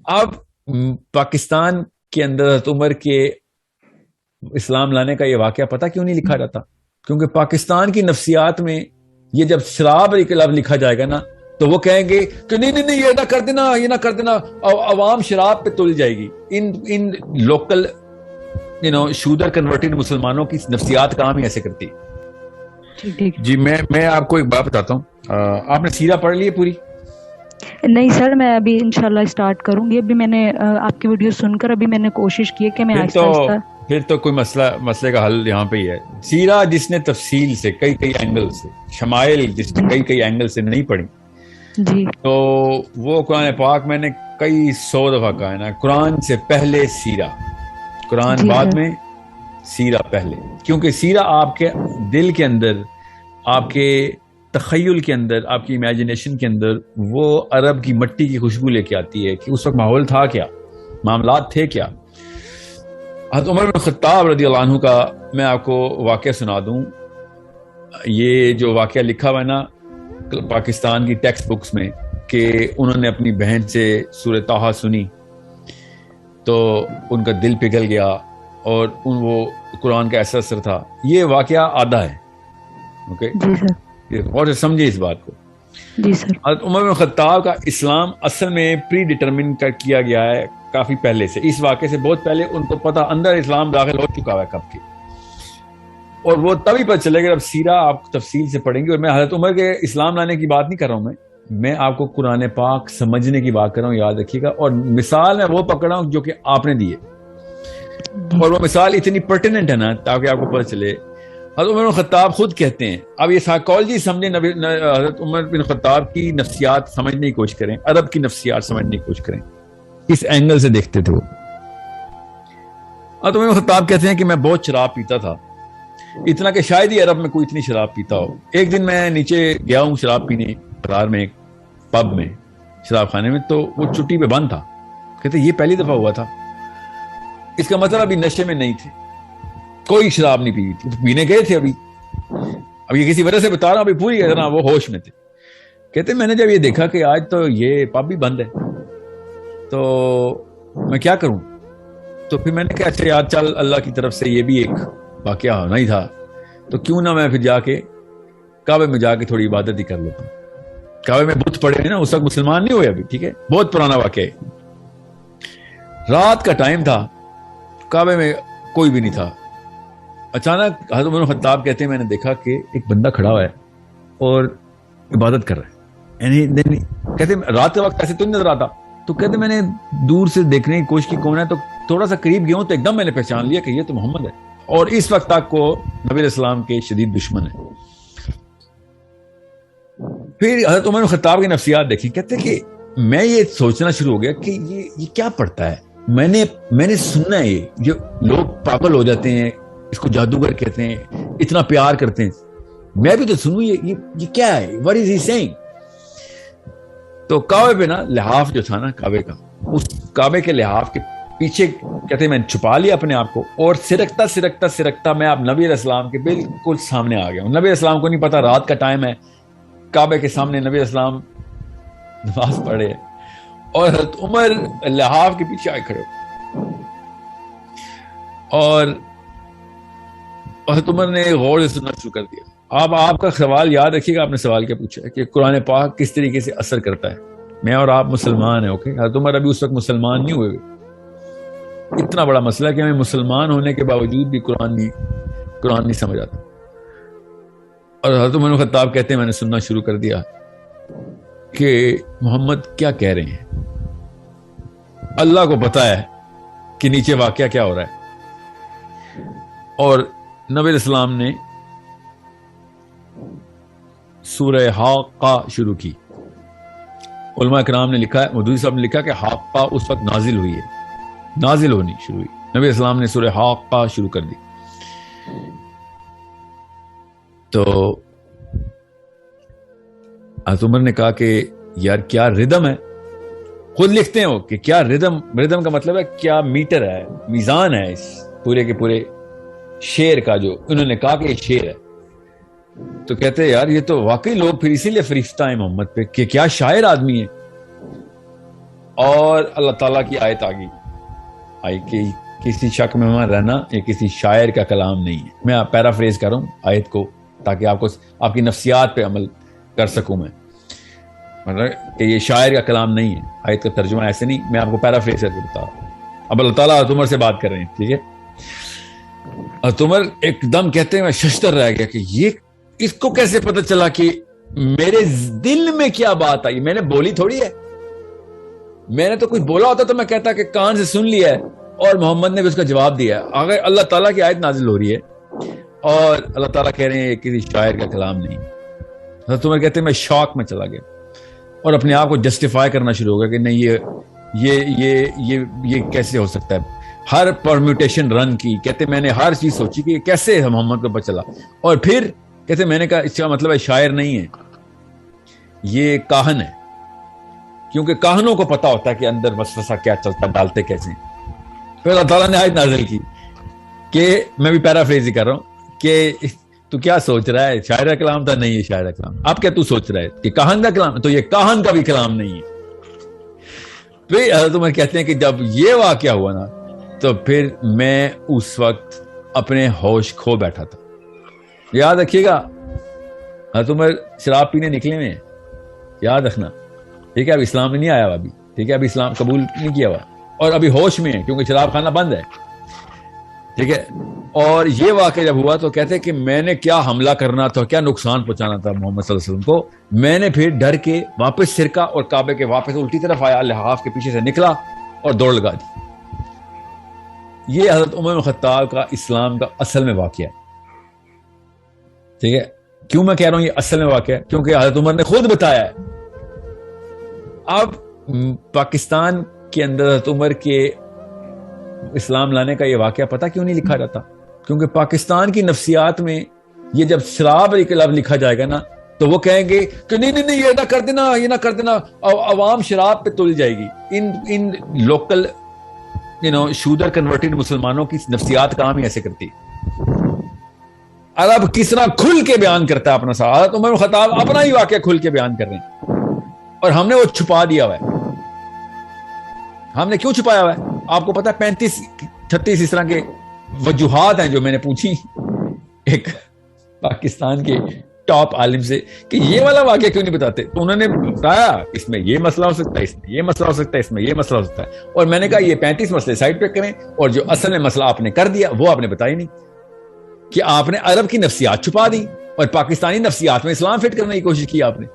اب پاکستان کے اندر حضرت عمر کے اسلام لانے کا یہ واقعہ پتہ کیوں نہیں لکھا جاتا؟ کیونکہ پاکستان کی نفسیات میں یہ جب شراب لکھا جائے گا نا تو وہ کہیں گے کہ نہیں یہ نہ کر دینا، یہ نہ کر دینا، عوام شراب پہ تل جائے گی. ان لوکل شودر کنورٹڈ مسلمانوں کی نفسیات کام ہی ایسے کرتی. جی میں آپ کو ایک بات بتاتا ہوں. آپ نے سیرہ پڑھ لی ہے پوری؟ نہیں سر، میں ابھی انشاءاللہ اسٹارٹ کروں گی. ابھی میں نے آپ کی ویڈیو سن کر ابھی میں نے کوشش کی ہے کہ میں آہستہ آہستہ. پھر تو کوئی مسئلے کا حل یہاں پہ ہی ہے. سیرہ جس نے تفصیل سے کئی اینگل سے، شمائل جس نے کئی اینگل سے نہیں پڑھی جی تو وہ قرآن پاک میں نے کئی 100 دفعہ کہا ہے نا، قرآن سے پہلے سیرہ، قرآن بعد میں سیرہ پہلے. کیونکہ سیرہ آپ کے دل کے اندر، آپ کے تخیل کے اندر، آپ کی امیجنیشن کے اندر وہ عرب کی مٹی کی خوشبو لے کے آتی ہے کہ اس وقت ماحول تھا کیا، معاملات تھے کیا. حضرت عمر بن خطاب رضی اللہ عنہ کا میں آپ کو واقعہ سنا دوں. یہ جو واقعہ لکھا ہوا ہے نا پاکستان کی ٹیکسٹ بکس میں کہ انہوں نے اپنی بہن سے سورہ طٰہٰ سنی تو ان کا دل پگھل گیا اور وہ قرآن کا ایسا اثر تھا. یہ واقعہ آدھا ہے. اوکے، اور سمجھے اس بات کو. جی سر. حضرت عمر بن خطاب کا اسلام اصل میں پری ڈیٹرمن کیا گیا ہے کافی پہلے سے. اس واقعے سے بہت پہلے ان کو پتہ اندر اسلام داخل ہو چکا ہے کب کے، اور وہ تبھی پتہ چلے گا جب سیرہ آپ تفصیل سے پڑھیں گے. اور میں حضرت عمر کے اسلام لانے کی بات نہیں کر رہا ہوں، میں آپ کو قرآن پاک سمجھنے کی بات کر رہا ہوں، یاد رکھیے گا. اور مثال میں وہ پکڑا ہوں جو کہ آپ نے دی ہے، اور وہ مثال اتنی پرٹیننٹ ہے نا تاکہ آپ کو پتہ چلے. حضرت عمر بن خطاب خود کہتے ہیں، اب یہ سائیکالوجی سمجھیں، حضرت عمر بن خطاب کی نفسیات سمجھنے کی کوشش کریں، عرب کی نفسیات سمجھنے کی کوشش کریں، اس اینگل سے دیکھتے تھے وہ. حضرت عمر بن خطاب کہتے ہیں کہ میں بہت شراب پیتا تھا، اتنا کہ شاید ہی عرب میں کوئی اتنی شراب پیتا ہو. ایک دن میں نیچے گیا ہوں شراب پینے قطار میں، ایک پب میں، شراب خانے میں، تو وہ چٹی پہ بند تھا. کہتے یہ پہلی دفعہ ہوا تھا. اس کا مطلب ابھی نشے میں نہیں تھے، کوئی شراب نہیں پی تھی، پینے گئے تھے. اب یہ کسی وجہ سے بتا رہا ہوں، ابھی پوری طرح وہ ہوش میں تھے. کہتے میں نے جب یہ دیکھا کہ آج تو یہ پب بھی بند ہے تو میں کیا کروں. تو پھر میں نے کہا اچھا یار چل، اللہ کی طرف سے یہ بھی ایک واقعہ ہونا ہی تھا تو کیوں نہ میں پھر جا کے کعبے میں جا کے تھوڑی عبادت ہی کر لیتا ہوں. کعبے میں بت پڑے ہیں نا، اس وقت مسلمان نہیں ہوئے ابھی، ٹھیک ہے، بہت پرانا واقعہ ہے. رات کا ٹائم تھا، کعبے میں کوئی بھی نہیں تھا. اچانک حضرت عمر خطاب کہتے ہیں میں نے دیکھا کہ ایک بندہ کھڑا ہوا ہے اور عبادت کر رہا ہے. یعنی کہتے رات کے وقت ایسے تو نہیں نظر آتا. تو کہتے میں نے دور سے دیکھنے کی کوشش کی کون ہے، تو تھوڑا سا قریب گیا ہوں تو ایک دم میں نے پہچان لیا کہ یہ تو محمد ہے، اور اس وقت تک کو نبی علیہ السلام کے شدید دشمن ہے. پھر حضرت عمر خطاب کی نفسیات دیکھی. کہتے کہ میں یہ سوچنا شروع ہو گیا کہ یہ کیا پڑھتا ہے. میں نے سننا ہے یہ لوگ پاگل ہو جاتے ہیں، اس کو جادوگر کہتے ہیں، اتنا پیار کرتے ہیں، میں بھی تو سنوں یہ کیا ہے، what is he saying. تو کعبے پہ نا لحاف جو تھا نا کعبے کا، اس کعبے کے لحاف کے پیچھے کہتے میں نے چھپا لیا اپنے آپ کو، اور سرکتا میں آپ نبی علیہ السلام کے بالکل سامنے آ گیا ہوں. نبی علیہ السلام کو نہیں پتا رات کا ٹائم ہے، کعبے کے سامنے نبی علیہ السلام نماز پڑھے اور حضرت عمر لحاف کے پیچھے آئے کھڑے، اور حضرت عمر نے غور سے سننا شروع کر دیا. آپ کا سوال یاد رکھیے گا، آپ نے سوال کیا پوچھا ہے کہ قرآن پاک کس طریقے سے اثر کرتا ہے. میں اور آپ مسلمان ہیں، اوکے. حضرت عمر ابھی اس وقت مسلمان نہیں ہوئے. اتنا بڑا مسئلہ کہ ہمیں مسلمان ہونے کے باوجود بھی قرآن نہیں سمجھ آتا. اور حضرت عمر بن خطاب کہتے ہیں میں نے سننا شروع کر دیا کہ محمد کیا کہہ رہے ہیں. اللہ کو پتا ہے کہ نیچے واقعہ کیا ہو رہا ہے. اور نبی علیہ السلام نے سورہ حاقہ شروع کی. علماء کرام نے لکھا ہے، مودودی صاحب نے لکھا کہ حاقہ اس وقت نازل ہوئی ہے، نازل ہونی شروع ہوئی. نبی علیہ السلام نے سورہ حاقہ شروع کر دی. تو حضرت عمر نے کہا کہ یار کیا ردم ہے. خود لکھتے ہیں وہ کہ کیا ردم کا مطلب ہے کیا میٹر ہے، میزان ہے اس پورے کے پورے شعر کا. جو انہوں نے کہا کہ یہ شعر ہے، تو کہتے ہیں یار یہ تو واقعی لوگ پھر اسی لیے فریفتہ ہیں محمد پہ کہ کیا شاعر آدمی ہے. اور اللہ تعالیٰ کی آیت آئی کہ کسی شک میں وہاں رہنا یہ کسی شاعر کا کلام نہیں ہے. میں پیرافریز کر رہا ہوں آیت کو تاکہ آپ کی نفسیات پہ عمل کر سکوں. میں مطلب کہ یہ شاعر کا کلام نہیں ہے, آیت کا ترجمہ ایسے نہیں, میں آپ کو پیرافریز کر کے بتا رہا ہوں. اب اللہ تعالیٰ حضرت عمر سے بات کر رہے ہیں, ٹھیک ہے. حضرت عمر ایک دم کہتے ہیں میں ششتر رہ گیا کہ یہ اس کو کیسے پتہ چلا کہ میرے دل میں کیا بات آئی. میں نے بولی تھوڑی ہے, میں نے تو کچھ بولا ہوتا تو میں کہتا کہ کان سے سن لیا ہے اور محمد نے بھی اس کا جواب دیا ہے. اگر اللہ تعالیٰ کی آیت نازل ہو رہی ہے اور اللہ تعالیٰ کہہ رہے ہیں یہ کسی شاعر کا کلام نہیں. حضرت عمر کہتے ہیں میں شاک میں چلا گیا اور اپنے آپ کو جسٹیفائی کرنا شروع ہو گیا کہ نہیں یہ کیسے ہو سکتا ہے. ہر پرمیوٹیشن رن کی, کہتے میں نے ہر چیز سوچی کہ یہ کیسے محمد کو پتہ چلا. اور پھر کہتے میں نے کہا اس کا مطلب ہے شاعر نہیں ہے, یہ کاہن ہے, کیونکہ کاہنوں کو پتا ہوتا ہے کہ اندر وسوسہ کیا چلتا ہے, ڈالتے کیسے ہیں. پھر اللہ تعالیٰ نے آیت نازل کی کہ میں بھی پیرافریز ہی کر رہا ہوں کہ تو کیا سوچ رہا ہے, شاعر کا کلام تھا, نہیں ہے شاعر کا کلام. اب کیا تو سوچ رہا ہے کہ کاہن کا کلام, تو یہ کاہن کا بھی کلام نہیں ہے. پھر حضرت عمر کہتے ہیں کہ جب یہ واقعہ ہوا نا تو پھر میں اس وقت اپنے ہوش کھو بیٹھا تھا. یاد رکھیے گا حضرت عمر شراب پینے نکلے ہوئے ہیں, یاد رکھنا, ٹھیک ہے. اب اسلام میں نہیں آیا ہوا ابھی, ٹھیک ہے, ابھی اسلام قبول نہیں کیا ہوا اور ابھی ہوش میں ہے کیونکہ شراب خانہ بند ہے, ٹھیک ہے. اور یہ واقعہ جب ہوا تو کہتے ہیں کہ میں نے کیا حملہ کرنا تھا, کیا نقصان پہنچانا تھا محمد صلی اللہ علیہ وسلم کو. میں نے پھر ڈر کے واپس سرکا اور کعبے کے واپس الٹی طرف آیا, لحاف کے پیچھے سے نکلا اور دوڑ لگا دی. یہ حضرت عمر بن خطاب کا اسلام کا اصل میں واقعہ ہے, ٹھیک ہے. کیوں میں کہہ رہا ہوں یہ اصل میں واقعہ ہے, کیونکہ حضرت عمر نے خود بتایا ہے. اب پاکستان کے اندر حضرت عمر کے اسلام لانے کا یہ واقعہ پتہ کیوں نہیں لکھا جاتا, کیونکہ پاکستان کی نفسیات میں یہ جب شراب کا لفظ لکھا جائے گا نا تو وہ کہیں گے کہ نہیں یہ نہ کر دینا, یہ نہ کر دینا, عوام شراب پہ تل جائے گی. ان لوکل شودر کنورٹڈ مسلمانوں کی نفسیات کام ہی ایسے کرتی. عرب کس طرح کھل کے بیان کرتا ہے اپنا ساتھ, حضرت عمر بن خطاب اپنا ہی واقعہ کھل کے بیان کر رہے ہیں اور ہم نے وہ چھپا دیا ہوا ہے. ہم نے کیوں چھپایا ہوا ہے آپ کو پتا ہے؟ 35-36 اس طرح کے وجوہات ہیں جو میں نے پوچھی ایک پاکستان کے ٹاپ عالم سے کہ یہ والا واقعہ کیوں نہیں بتاتے, تو انہوں نے بتایا اس میں یہ مسئلہ ہو سکتا ہے, اس میں یہ مسئلہ ہو سکتا ہے, اس میں یہ مسئلہ ہو سکتا ہے. اور میں نے کہا یہ 35 مسئلے سائڈ پہ کریں اور جو اصل میں مسئلہ آپ نے کر دیا وہ آپ نے بتایا نہیں, کہ آپ نے عرب کی نفسیات چھپا دی اور پاکستانی نفسیات میں اسلام فٹ کرنے کی کوشش کی آپ نے.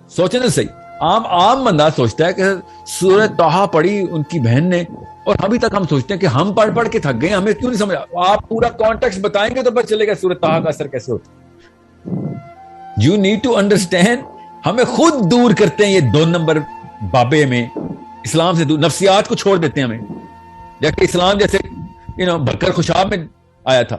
سوچیں تو صحیح, عام بندہ سوچتا ہے کہ سورۃ طٰہٰ پڑھی ان کی بہن نے اور ابھی تک ہم سوچتے ہیں کہ ہم پڑھ کے تھک گئے, ہمیں کیوں نہیں سمجھا. آپ پورا کانٹیکسٹ بتائیں گے تو پتہ چلے گا سورۃ طٰہٰ کا اثر کیسے ہوتا. You need to understand. ہمیں خود دور کرتے ہیں یہ 2 نمبر بابے میں, اسلام سے دور, نفسیات کو چھوڑ دیتے ہیں ہمیں. جبکہ اسلام جیسے بھکر خوشاب میں آیا تھا,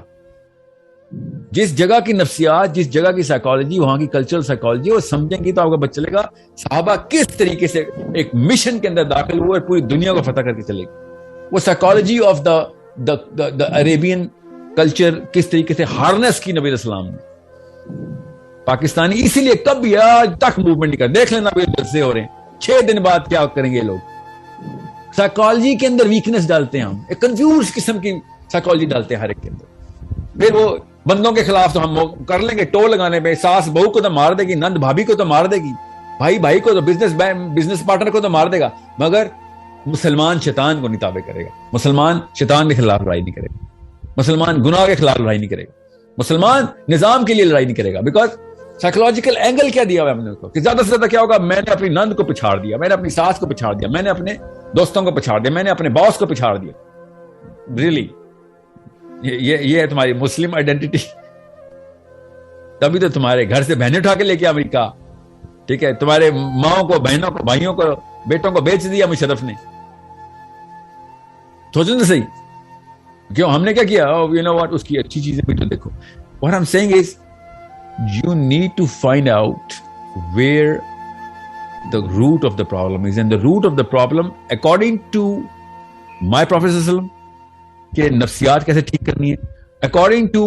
جس جگہ کی نفسیات, جس جگہ کی سائیکالوجی, وہاں کی کلچرل سائیکالوجی وہ سمجھیں گی تو آپ کو پتہ چلے گا صحابہ کس طریقے سے ایک مشن کے اندر داخل ہوئے اور پوری دنیا کو فتح کر کے چلے گئے. وہ psychology of the Arabian culture کس طریقے سے ہارنس کی نبی اسلام نے. پاکستانی اسی لیے کب بھی آج تک موومنٹ نہیں کر, دیکھ لینا جلسے ہو رہے ہیں 6 دن بعد کیا کریں گے لوگ. سائیکالوجی کے اندر ویکنس ڈالتے ہیں ہم, ایک کنفیوز قسم کی سائیکالوجی ڈالتے ہیں ہر ایک کے اندر. پھر وہ بندوں کے خلاف تو ہم کر لیں گے ٹو لگانے پہ, ساس بہو کو تو مار دے گی, نند بھابھی کو تو مار دے گی, بھائی کو تو بزنس پارٹنر کو تو مار دے گا, مگر مسلمان شیطان کو نہیں تابع کرے گا, مسلمان شیطان کے خلاف لڑائی نہیں کرے گا, مسلمان گناہ کے خلاف لڑائی نہیں کرے گا, مسلمان نظام کے لیے لڑائی نہیں کرے گا. بیکاز سائیکولوجیکل اینگل کیا دیا ہوا ہے ہم نے کو کہ زیادہ سے زیادہ کیا ہوگا, میں نے اپنی نند کو پچھاڑ دیا, میں نے اپنی ساس کو پچھاڑ دیا, میں نے اپنے دوستوں کو پچھاڑ دیا, میں نے اپنے باس کو پچھاڑ دیا. ریلی یہ ہے تمہاری مسلم آئیڈینٹی. تبھی تو تمہارے گھر سے بہنیں اٹھا کے لے کے امریکہ, ٹھیک ہے, تمہارے ماؤں کو, بہنوں کو, بھائیوں کو, بیٹوں کو بیچ دیا مشرف نے. سوچیں تو صحیح, کیوں ہم نے کیا کیا, یو نو واٹ, اس کی اچھی چیزیں بھی تو دیکھو. What I'm saying is you need to find out where the root of the problem is, and the root of the problem according to my Prophet sallallahu alaihi wasallam کہ نفسیات کیسے ٹھیک کرنی ہے, according to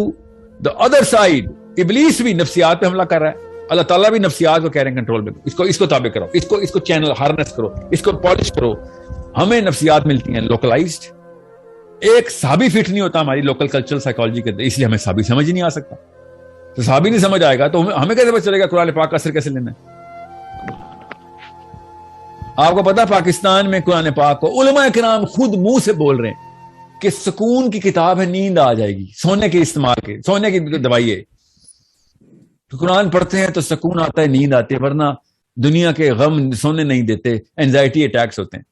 the other side ابلیس بھی نفسیات پہ حملہ کر رہا ہے. اللہ تعالیٰ بھی نفسیات کو کہہ رہے ہیں کنٹرول میں، اس کو تابع کرو، اس کو چینل ہارنس کرو، اس کو پالش کرو. ہمیں نفسیات ملتی ہیں لوکلائزڈ. ایک صحابی فٹ نہیں ہوتا ہماری لوکل کلچرل سائیکالوجی کے، اس لیے ہمیں صحابی سمجھ ہی نہیں آ سکتا. تو صحابی نہیں سمجھ آئے گا تو ہمیں کیسے پتہ چلے گا قرآن پاک کا اثر کیسے لینا ہے؟ آپ کو پتا پاکستان میں قرآن پاک کو علماء کرام خود منہ سے بول رہے ہیں کہ سکون کی کتاب ہے، نیند آ جائے گی، سونے کے استعمال کے، سونے کی دوائی ہے. قرآن پڑھتے ہیں تو سکون آتا ہے، نیند آتی ہے، ورنہ دنیا کے غم سونے نہیں دیتے، اینزائٹی اٹیکس ہوتے ہیں.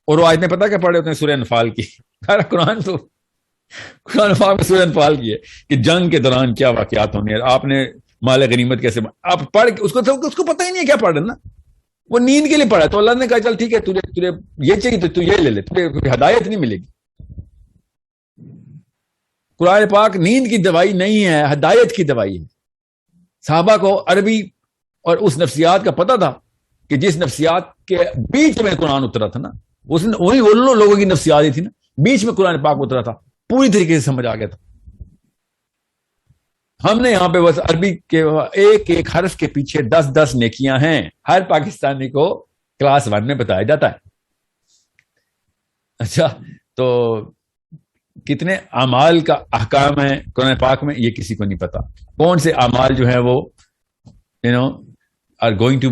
اور وہ آیتیں پتہ کیا پڑھے ہوتے ہیں؟ سورہ انفال کی. قرآن پاک میں سورہ انفال کی ہے کہ جنگ کے دوران کیا واقعات ہونے ہیں، آپ نے مال غنیمت کیسے، آپ پڑھ اس کو پتہ ہی نہیں ہے کیا پڑھ رہے نا. وہ نیند کے لیے پڑھا تو اللہ نے کہا چل ٹھیک ہے، تجھے یہ چاہیے تو یہ لے لے، تجھے ہدایت نہیں ملے گی. قرآن پاک نیند کی دوائی نہیں ہے، ہدایت کی دوائی ہے. صحابہ کو عربی اور اس نفسیات کا پتہ تھا کہ جس نفسیات کے بیچ میں قرآن اترا تھا نا، وہی ان لوگوں کی نفسیات ہی تھی نا، بیچ میں قرآن پاک اترا تھا، پوری طریقے سے سمجھ آ گیا تھا. ہم نے یہاں پہ بس عربی کے ایک ایک حرف کے پیچھے 10 نیکیاں ہیں، ہر پاکستانی کو کلاس 1 میں بتایا جاتا ہے. اچھا، تو کتنے اعمال کا احکام ہے قرآن پاک میں یہ کسی کو نہیں پتا. کون سے اعمال جو ہے وہ آر گوئنگ ٹو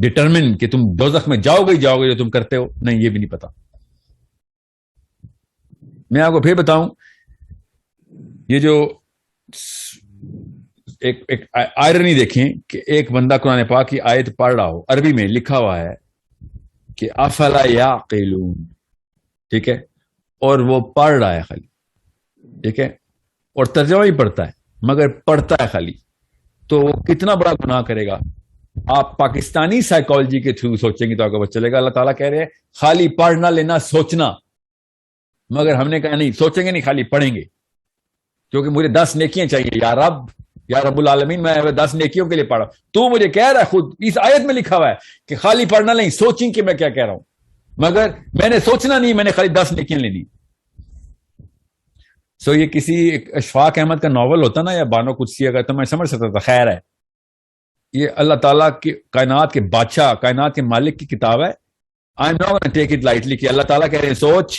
ڈٹرمن کہ تم دوزخ میں جاؤ گے جو تم کرتے ہو، نہیں، یہ بھی نہیں پتا. میں آپ کو پھر بتاؤں، یہ جو ایک آئرنی دیکھیں کہ ایک بندہ قرآن پاک کی آیت پڑھ رہا ہو، عربی میں لکھا ہوا ہے کہ افلا یعقلون، ٹھیک ہے، اور وہ پڑھ رہا ہے خالی، ٹھیک ہے، اور ترجمہ ہی پڑھتا ہے مگر پڑھتا ہے خالی، تو وہ کتنا بڑا گناہ کرے گا. آپ پاکستانی سائیکالوجی کے تھرو سوچیں گے تو آپ کو پتہ چلے گا. اللہ تعالیٰ کہہ رہے ہیں خالی پڑھنا لینا سوچنا، مگر ہم نے کہا نہیں، سوچیں گے نہیں، خالی پڑھیں گے، کیونکہ مجھے 10 نیکیاں چاہیے. یا رب العالمین، میں 10 نیکیوں کے لیے پڑھا. تو مجھے کہہ رہا ہے، خود اس آیت میں لکھا ہوا ہے کہ خالی پڑھنا نہیں، سوچیں کہ میں کیا کہہ رہا ہوں، مگر میں نے سوچنا نہیں، میں نے خالی 10 نیکیاں لینی. سو یہ کسی اشفاق احمد کا ناول ہوتا نا، یا بانو قدسیہ کا، تو میں سمجھ سکتا تھا خیر ہے. یہ اللہ تعالیٰ کی کائنات کے بادشاہ، کائنات کے مالک کی کتاب ہے. I am not gonna take it lightly کہ اللہ تعالیٰ کہہ رہے ہیں سوچ،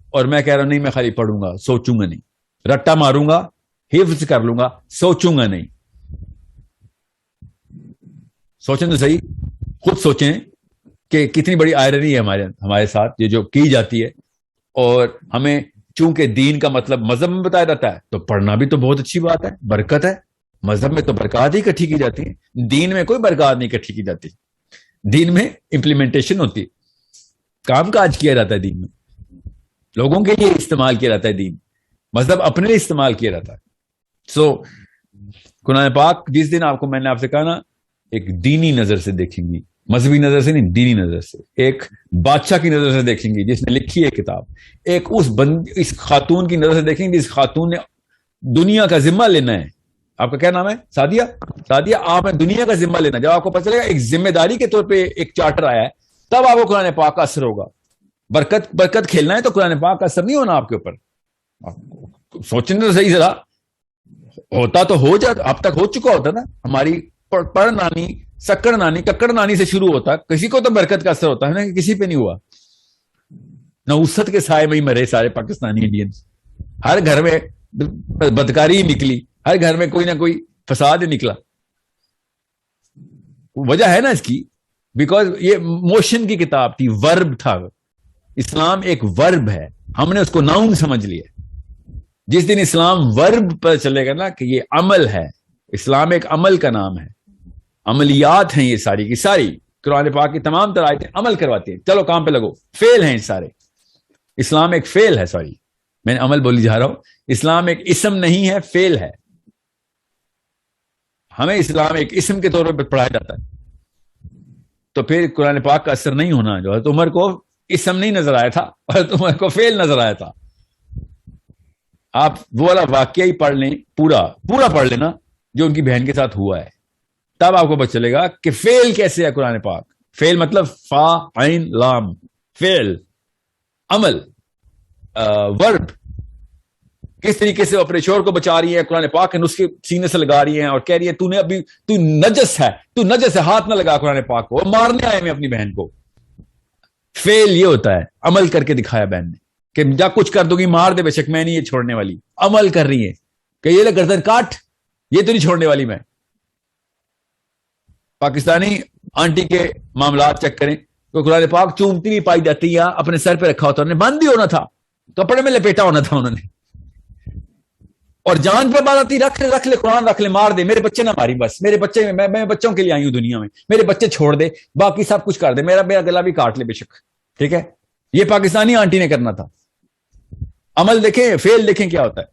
اور میں کہہ رہا ہوں نہیں، میں خالی پڑھوں گا، سوچوں گا نہیں، رٹا ماروں گا، حفظ کر لوں گا، سوچوں گا نہیں. سوچیں تو صحیح، خود سوچیں کہ کتنی بڑی آئرنی ہے ہمارے ساتھ یہ جو کی جاتی ہے. اور ہمیں چونکہ دین کا مطلب مذہب میں بتایا جاتا ہے تو پڑھنا بھی تو بہت اچھی بات ہے، برکت ہے. مذہب میں تو برکات ہی اکٹھی کی جاتی ہیں، دین میں کوئی برکات نہیں اکٹھی کی جاتی. دین میں امپلیمنٹیشن ہوتی ہے، کام کاج کیا جاتا ہے دین میں، لوگوں کے لیے استعمال کیا جاتا ہے دین، مذہب اپنے لیے استعمال کیا جاتا ہے. سو قرآن پاک جس دن آپ کو میں نے آپ سے کہا نا ایک دینی نظر سے دیکھیں گی، مذہبی نظر سے نہیں، دینی نظر سے، ایک بادشاہ کی نظر سے دیکھیں گی جس نے لکھی ہے کتاب، ایک اس خاتون کی نظر سے دیکھیں گی جس خاتون نے دنیا کا ذمہ لینا ہے. آپ کا کیا نام ہے؟ سعدیہ، آپ نے دنیا کا ذمہ لینا. جب آپ کو پتہ چلے گا ایک ذمہ داری کے طور پہ ایک چارٹر آیا ہے، تب آپ کو قرآن پاک کا اثر ہوگا. برکت کھیلنا ہے تو قرآن پاک کا اثر نہیں ہونا آپ کے اوپر. سوچنے تو صحیح ذرا، ہوتا تو ہو جاتا، اب تک ہو چکا ہوتا نا. ہماری پڑھ نانی، سکڑ نانی، ککڑ نانی سے شروع ہوتا، کسی کو تو برکت کا اثر ہوتا ہے نا، کہ کسی پہ نہیں ہوا. نوست کے سائے میں ہی مرے سارے پاکستانی انڈینز. ہر گھر میں بدکاری ہی نکلی، ہر گھر میں کوئی نہ کوئی فساد ہی نکلا. وجہ ہے نا اس کی، بیکاز یہ موشن کی کتاب تھی، ورب تھا. اسلام ایک ورب ہے، ہم نے اس کو ناؤن سمجھ لیا. جس دن اسلام ورب پر چلے گا نا کہ یہ عمل ہے، اسلام ایک عمل کا نام ہے، عملیات ہیں یہ ساری کی ساری. قرآن پاک کی تمام تر آیتیں عمل کرواتی ہیں، چلو کام پہ لگو، فعل ہیں سارے. اسلام ایک فعل ہے، سوری میں نے عمل بولی جا رہا ہوں. اسلام ایک اسم نہیں ہے، فعل ہے. ہمیں اسلام ایک اسم کے طور پر پڑھایا جاتا ہے، تو پھر قرآن پاک کا اثر نہیں ہونا. جو حضرت عمر کو اسم نہیں نظر آیا تھا، حضرت عمر کو فعل نظر آیا تھا. آپ وہ والا واقعہ ہی پڑھ لیں، پورا پڑھ لینا جو ان کی بہن کے ساتھ ہوا ہے، تب آپ کو پتہ چلے گا کہ فعل کیسے ہے قرآن پاک. فعل مطلب فا عین لام، فعل، عمل، ورب. کس طریقے سے اپنے شوہر کو بچا رہی ہیں, قرآن پاک کے نسخے سینے سے لگا رہی ہیں اور کہہ رہی ہے تو نجس ہے, ہاتھ نہ لگا قرآن پاک کو, اور مارنے آئے میں اپنی بہن کو. فیل یہ ہوتا ہے, عمل کر کے دکھایا بہن نے کہ جا کچھ کر دوں گی, مار دے بے شک, میں نہیں یہ چھوڑنے والی. عمل کر رہی ہے کہ یہ لے گردن کاٹ, یہ تو نہیں چھوڑنے والی میں. پاکستانی آنٹی کے معاملات چیک کریں تو قرآن پاک چومتی بھی پائی جاتی ہے, اپنے سر پہ رکھا ہوتا, انہوں نے بند بھی ہونا تھا, کپڑے میں لپیٹا ہونا تھا انہوں نے, اور جان پہ بات آتی, رکھ لے قرآن رکھ لے, مار دے, میرے بچے نہ ماری, بس میرے بچے, میں بچوں کے لیے آئی ہوں دنیا میں, میرے بچے چھوڑ دے, باقی سب کچھ کر دے, میرا گلا بھی کاٹ لے بے شک. ٹھیک ہے, یہ پاکستانی آنٹی نے کرنا تھا. عمل دیکھیں, فیل دیکھیں کیا ہوتا ہے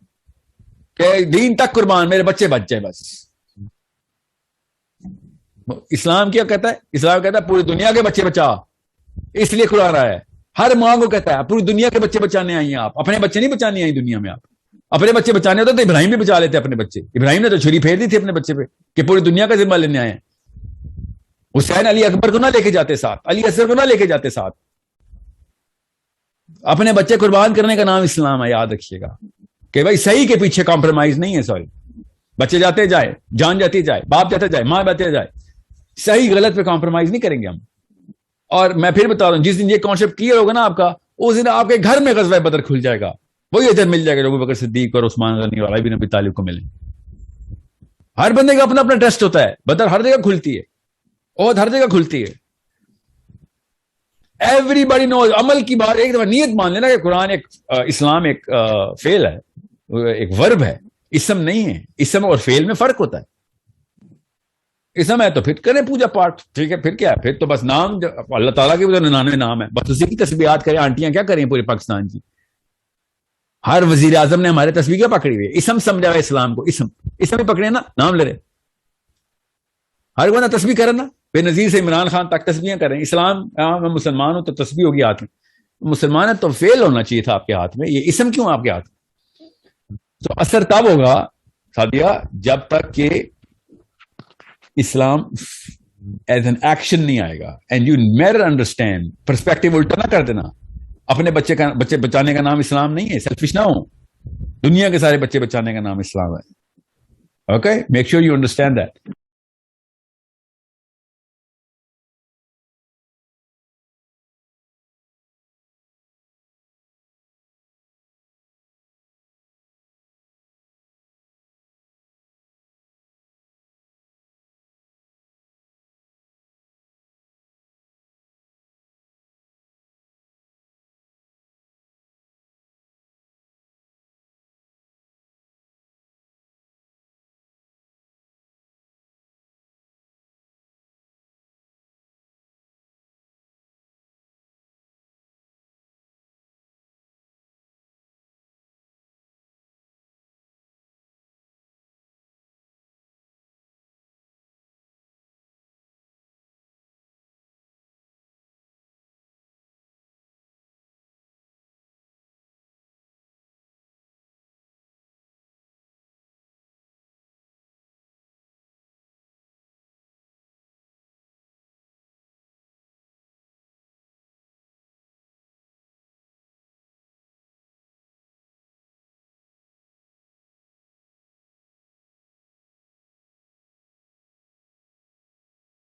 کہ دین تک قربان, میرے بچے بچ جائیں بس. اسلام کیا کہتا ہے؟ اسلام کہتا ہے پوری دنیا کے بچے بچا, اس لیے قرآن آیا ہے. ہر ماں کو کہتا ہے پوری دنیا کے بچے بچانے آئی ہیں آپ, اپنے بچے نہیں بچانے آئی دنیا میں. آپ اپنے بچے بچانے ہوتے تو ابراہیم بھی بچا لیتے اپنے بچے. ابراہیم نے تو چھری پھیر دی تھی اپنے بچے پہ کہ پوری دنیا کا ذمہ لینے آئے ہیں. حسین علی اکبر کو نہ لے کے جاتے ساتھ, علی اصغر کو نہ لے کے جاتے ساتھ. اپنے بچے قربان کرنے کا نام اسلام ہے, یاد رکھیے گا کہ بھائی صحیح کے پیچھے کمپرومائز نہیں ہے. سوری, بچے جاتے جائے, جان جاتی جائے, باپ جاتے جائے, ماں جاتے جائے, صحیح غلط پہ کمپرومائز نہیں کریں گے ہم. اور میں پھر بتا رہا ہوں, جس دن یہ کانسیپٹ کلیئر ہوگا نا آپ کا, اس دن آپ کے گھر میں غزوہ بدر کھل جائے گا. وہی اجر مل جائے گا جو ابو بکر صدیق اور عثمان غنی اور علی بن ابی طالب کو ملے. ہر بندے کا اپنا اپنا ٹیسٹ ہوتا ہے. بدر ہر جگہ کھلتی ہے, عہد ہر جگہ کھلتی ہے. ایوری باڈی نوز. عمل کی بات ایک دفعہ نیت مان لینا کہ قرآن ایک اسلام ایک فعل ہے, ایک ورب ہے, اسم نہیں ہے. اسم اور فعل میں فرق ہوتا ہے. اسم ہے تو پھر کریں پوجا پاٹ, ٹھیک ہے, پھر کیا ہے, پھر تو بس نام اللہ تعالیٰ کے 99 نام ہے, بس اسی کی تسبیحات کریں. آنٹیاں کیا کریں پورے پاکستان کی, ہر وزیر اعظم نے ہمارے تسبیح کیا پکڑی ہوئی ہے, اسم سمجھا ہوا اسلام کو, اسم ہی پکڑے نا, نام لے رہے. ہر بندہ تسبیح کرے نا, بے نظیر سے عمران خان تک تسبیحیں کریں. اسلام میں مسلمان ہوں تو تسبیح ہوگی ہاتھ میں, مسلمان ہے تو فیل ہونا چاہیے تھا آپ کے ہاتھ میں, یہ اسم کیوں آپ کے ہاتھ میں؟ تو اثر تب ہوگا سادیہ جب تک کہ اسلام ایز این ایکشن نہیں آئے گا. And you never understand, perspective الٹا نہ کر دینا. اپنے بچے بچانے کا نام اسلام نہیں ہے, سیلفش نہ ہو. دنیا کے سارے بچے بچانے کا نام اسلام ہے. Okay, make sure you understand that.